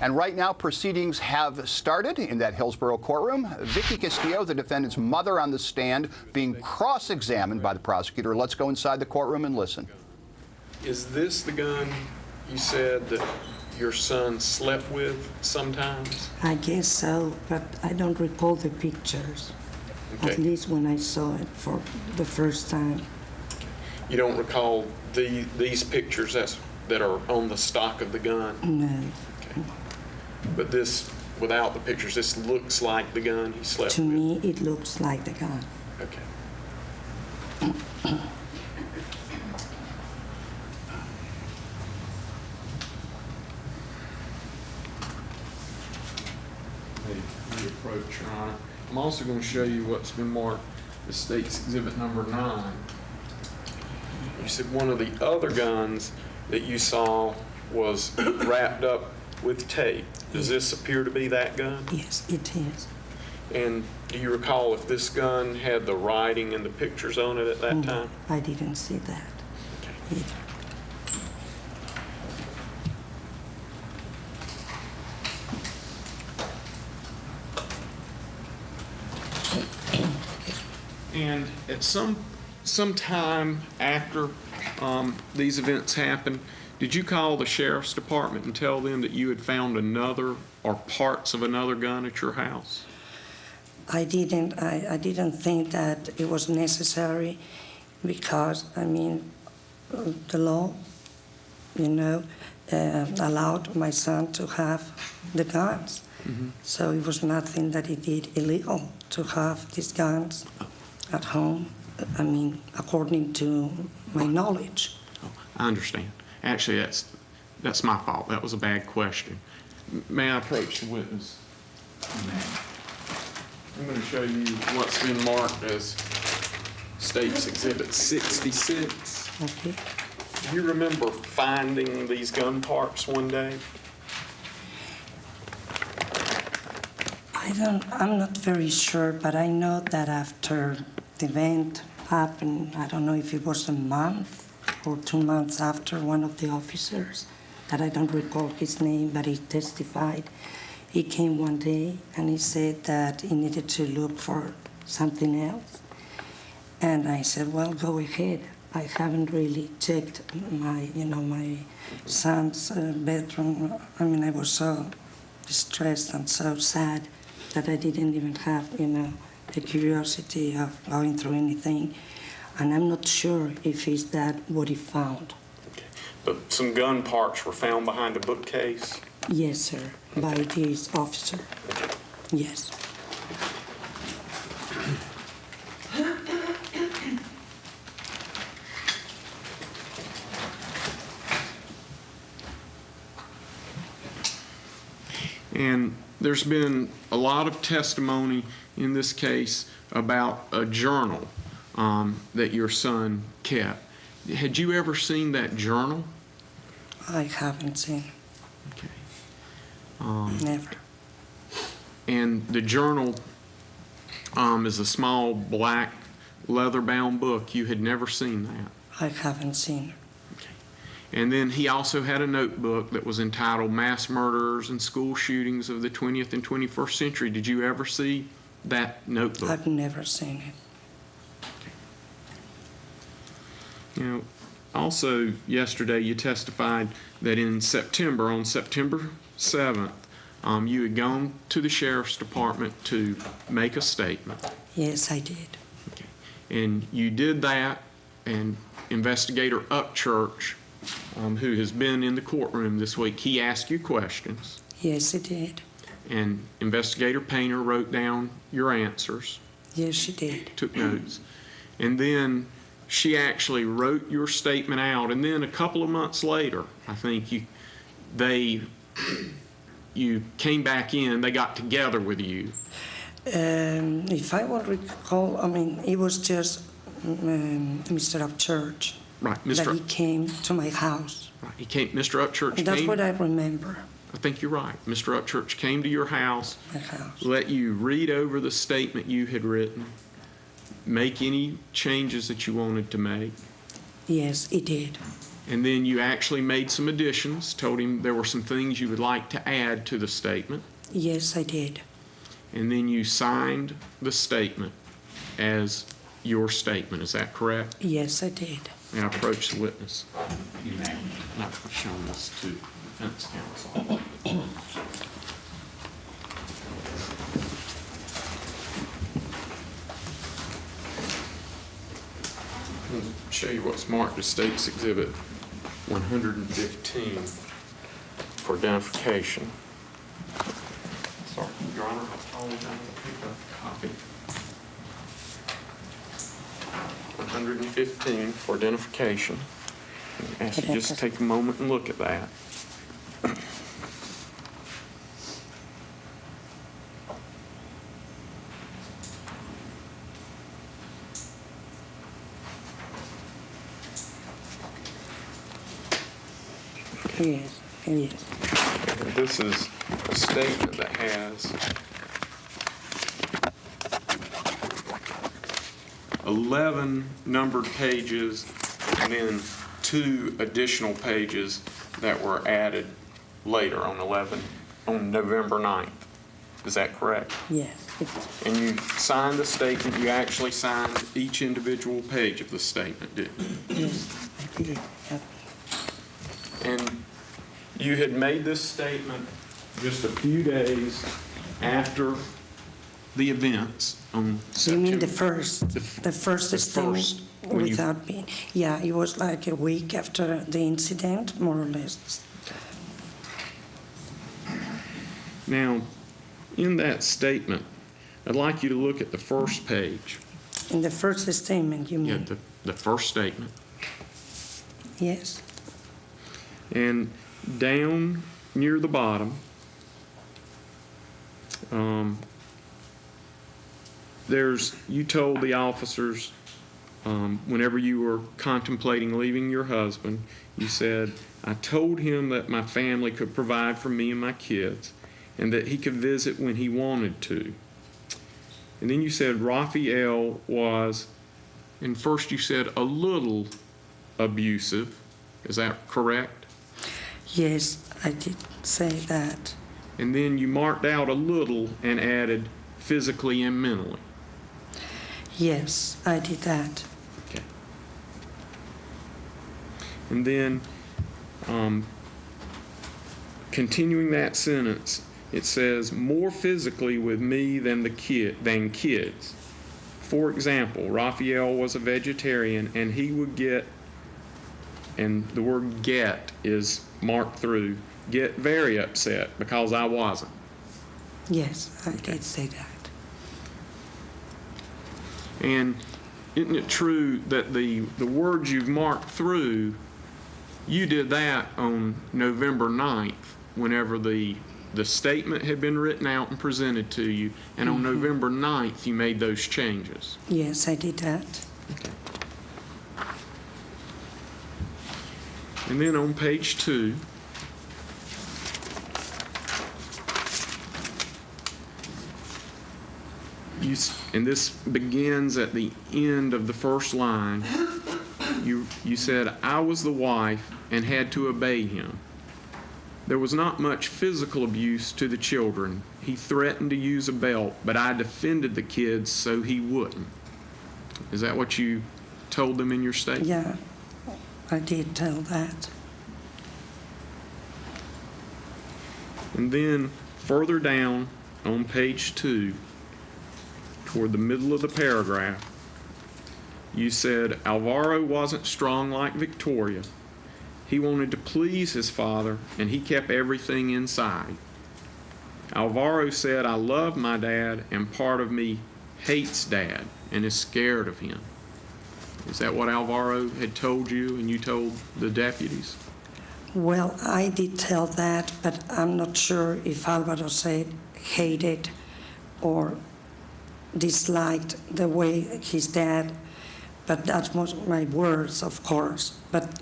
And right now, proceedings have started in that Hillsborough courtroom. Vicky Castillo, the defendant's mother, on the stand, being cross-examined by the prosecutor. Let's go inside the courtroom and listen. Is this the gun you said that your son slept with sometimes? I guess so, but I don't recall the pictures. Okay. At least when I saw it for the first time. You don't recall these pictures that are on the stock of the gun? No. Okay. But this, without the pictures, this looks like the gun he slept To with? me, it looks like the gun. Okay. Hey, approach, Your Honor. I'm also going to show you what's been marked as State's Exhibit number 9. You said one of the other guns that you saw was wrapped up with tape. Does this appear to be that gun? Yes, it is. And do you recall if this gun had the writing and the pictures on it at that No, time? I didn't see that either. And at some time after these events happened, did you call the sheriff's department and tell them that you had found another or parts of another gun at your house? I didn't. I didn't think that it was necessary because, I mean, the law, allowed my son to have the guns. Mm-hmm. So it was nothing that he did illegal to have these guns at home, I mean, according to my knowledge. Oh, I understand. Actually, that's my fault. That was a bad question. May I approach the witness? I'm going to show you what's been marked as State's Exhibit 66. Okay. Do you remember finding these gun parts one day? I'm not very sure, but I know that after the event happened, I don't know if it was a month or 2 months after, one of the officers, that I don't recall his name, but he testified. He came one day and he said that he needed to look for something else. And I said, well, go ahead. I haven't really checked my son's bedroom. I mean, I was so distressed and so sad that I didn't even have, the curiosity of going through anything. And I'm not sure if it's that what he found. Okay. But some gun parts were found behind a bookcase? Yes, sir, by this officer. Yes. And there's been a lot of testimony in this case about a journal that your son kept. Had you ever seen that journal? I haven't seen. Okay. Never. And the journal is a small black leather-bound book. You had never seen that? I haven't seen. Okay. And then he also had a notebook that was entitled Mass Murderers and School Shootings of the 20th and 21st Century. Did you ever see that notebook? I've never seen it. Also yesterday you testified that on September 7th, you had gone to the sheriff's department to make a statement. Yes, I did. Okay. And you did that, and Investigator Upchurch, who has been in the courtroom this week, he asked you questions. Yes, he did. And Investigator Painter wrote down your answers. Yes, she did. Took notes. And then she actually wrote your statement out, and then a couple of months later, I think you came back in, they got together with you. If I will recall, I mean, it was just Mr. Upchurch. Right, That he came to my house. Right, Mr. Upchurch came. That's what I remember. I think you're right. Mr. Upchurch came to your house, let you read over the statement you had written, make any changes that you wanted to make. Yes, he did. And then you actually made some additions, told him there were some things you would like to add to the statement. Yes, I did. And then you signed the statement as your statement. Is that correct? Yes, I did. Now approach the witness. You may not have shown this to defense counsel. I'll show you what's marked as State's Exhibit 115 for identification. Sorry, Your Honor, I'll pick a copy. 115 for identification. I ask you just to take a moment and look at that. Yes, yes. This is a statement that has 11 numbered pages and then 2 additional pages that were added later on November 9th. Is that correct? Yes. And you signed the statement, you actually signed each individual page of the statement, didn't you? Yes, I did. And you had made this statement just a few days after the events on You mean the September. first the statement first, when you- without being, yeah, it was like a week after the incident, more or less. Now, in that statement, I'd like you to look at the first page. In the first statement, you Yeah, mean? the first statement. Yes, And down near the bottom, you told the officers, whenever you were contemplating leaving your husband, you said, I told him that my family could provide for me and my kids, and that he could visit when he wanted to. And then you said Raphael was, and first you said a little abusive. Is that correct? yes, I did say that. And then you marked out a little and added physically and mentally. Yes, I did that. Okay. And then, continuing that sentence, it says, more physically with me than kids. For example, Raphael was a vegetarian and he would get, and the word get is marked through, get very upset because I wasn't. Yes, I did say that. And isn't it true that the words you've marked through, you did that on November 9th, whenever the statement had been written out and presented to you, and on November 9th you made those changes? Yes, I did that. Okay. And then on page 2, and this begins at the end of the first line, you said, I was the wife and had to obey him. There was not much physical abuse to the children. He threatened to use a belt, but I defended the kids so he wouldn't. Is that what you told them in your statement? Yeah, I did tell that. And then further down on page 2, toward the middle of the paragraph, you said Alvaro wasn't strong like Victoria. He wanted to please his father, and he kept everything inside. Alvaro said, I love my dad, and part of me hates Dad and is scared of him. Is that what Alvaro had told you and you told the deputies? Well, I did tell that, but I'm not sure if Alvaro said hated or disliked the way his dad, but that was my words, of course. But